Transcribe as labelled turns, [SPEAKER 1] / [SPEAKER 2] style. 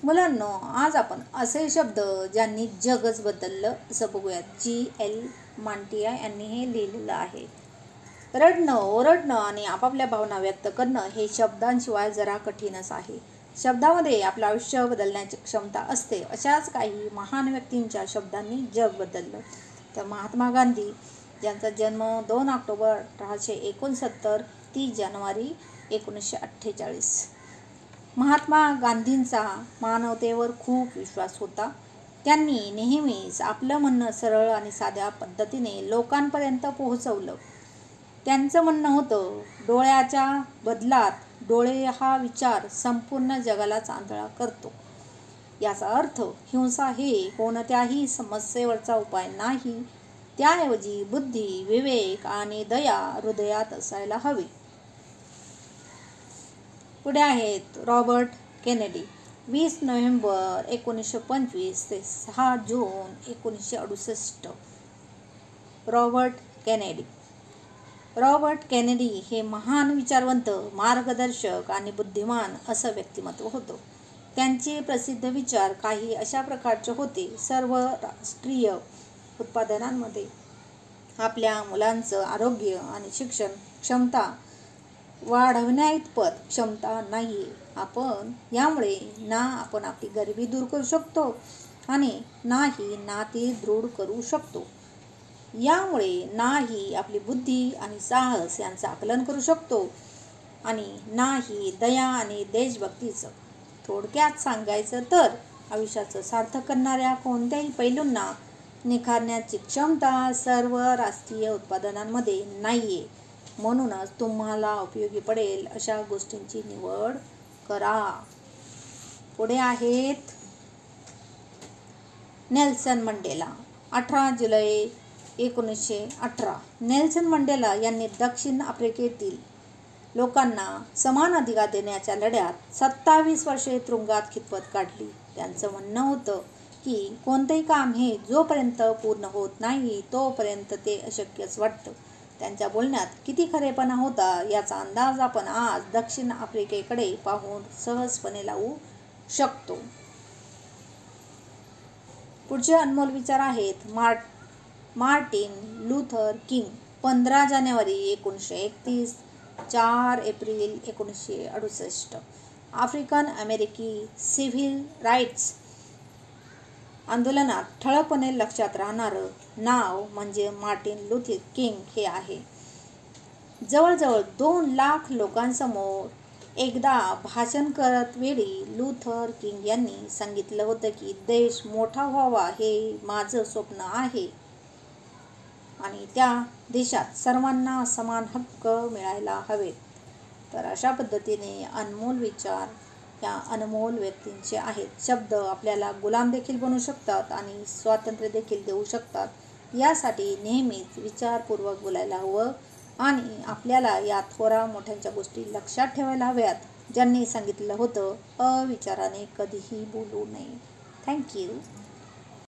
[SPEAKER 1] मुलांनो, आज आपण असे शब्द ज्यांनी जगच बदललं असं बघूयात. G.L. मांटिया यांनी हे लिहिलेलं आहे. रडणं, ओरडणं आणि आपापल्या भावना व्यक्त करणं हे शब्दांशिवाय जरा कठीणच आहे. शब्दामध्ये आपलं आयुष्य बदलण्याची क्षमता असते. अशाच काही महान व्यक्तींच्या शब्दांनी जग बदललं. तर महात्मा गांधी यांचा जन्म 2 ऑक्टोबर 1869, 30 जानेवारी 1948. महात्मा गांधींचा मानवतेवर खूप विश्वास होता. त्यांनी नेहमीच आपलं म्हणणं सरळ आणि साध्या पद्धतीने लोकांपर्यंत पोहोचवलं. त्यांचं म्हणणं होतं, डोळ्याच्या बदलात डोळे हा विचार संपूर्ण जगाला आंधळा करतो. याचा अर्थ हिंसा हे कोणत्याही समस्येवरचा उपाय नाही. त्याऐवजी बुद्धी, विवेक आणि दया हृदयात असायला हवी. पुढे आहेत रॉबर्ट केनेडी. 20 नोव्हेंबर 1925 ते 6 जून 1968. रॉबर्ट केनेडी हे महान विचारवंत, मार्गदर्शक आणि बुद्धिमान असं व्यक्तिमत्व होतं. त्यांचे प्रसिद्ध विचार काही अशा प्रकारचे होते. सर्व राष्ट्रीय उत्पादनांमध्ये आपल्या मुलांचं आरोग्य आणि शिक्षण क्षमता वाढवण्याइतपत क्षमता नाही. आपण यामुळे ना आपण आपली गरिबी दूर करू शकतो आणि नाही नाती दृढ करू शकतो. यामुळे नाही आपली बुद्धी आणि साहस यांचं आकलन करू शकतो आणि नाही दया आणि देशभक्तीचं. थोडक्यात सांगायचं तर आयुष्याचं सार्थक करणाऱ्या कोणत्याही पैलूंना निखारण्याची क्षमता सर्व राष्ट्रीय उत्पादनांमध्ये नाहीये. म्हणूनच तुम्हाला उपयोगी पडेल अशा गोष्टींची निवड करा. पुढे आहेत नेल्सन मंडेला. 18 जुलै 1918. नेल्सन मंडेला यांनी दक्षिण आफ्रिकेतील लोकांना समान अधिकार देण्याच्या लढ्यात 27 वर्षे तुरुंगात खितपत काढली. त्यांचं म्हणणं होतं की कोणतंही काम हे जोपर्यंत पूर्ण होत नाही तोपर्यंत ते अशक्यच वाटतं. त्यांच्या बोलण्यात किती खरेपणा होता याचा अंदाज आपण आज दक्षिण आफ्रिकेकडे पाहून सहजपणे लावू शकतो. पुढचे अनमोल विचार आहेत मार्टिन लूथर किंग. 15 जानेवारी 1931, 4 एप्रिल 1968. आफ्रिकन अमेरिकी सिव्हिल राईट्स आंदोलनात ठळकपणे लक्षात राहणारं नाव म्हणजे मार्टिन लूथर किंग हे आहे. जवळजवळ 2 लाख लोकांसमोर एकदा भाषण करत वेळी लूथर किंग यांनी सांगितलं होतं की देश मोठा व्हावा हे माझं स्वप्न आहे आणि त्या देशात सर्वांना समान हक्क मिळायला हवेत. तर अशा पद्धतीने अनमोल विचार या अनमोल व्यक्तींचे आहेत. शब्द आपल्याला गुलाम देखील बनवू शकतात आणि स्वातंत्र्य देखील देऊ शकतात. यासाठी नेहमीच विचारपूर्वक बोलायला हवं आणि आपल्याला या थोरा मोठ्यांच्या गोष्टी लक्षात ठेवायला हव्यात, ज्यांनी सांगितलं होतं अविचाराने कधीही बोलू नये. थँक्यू.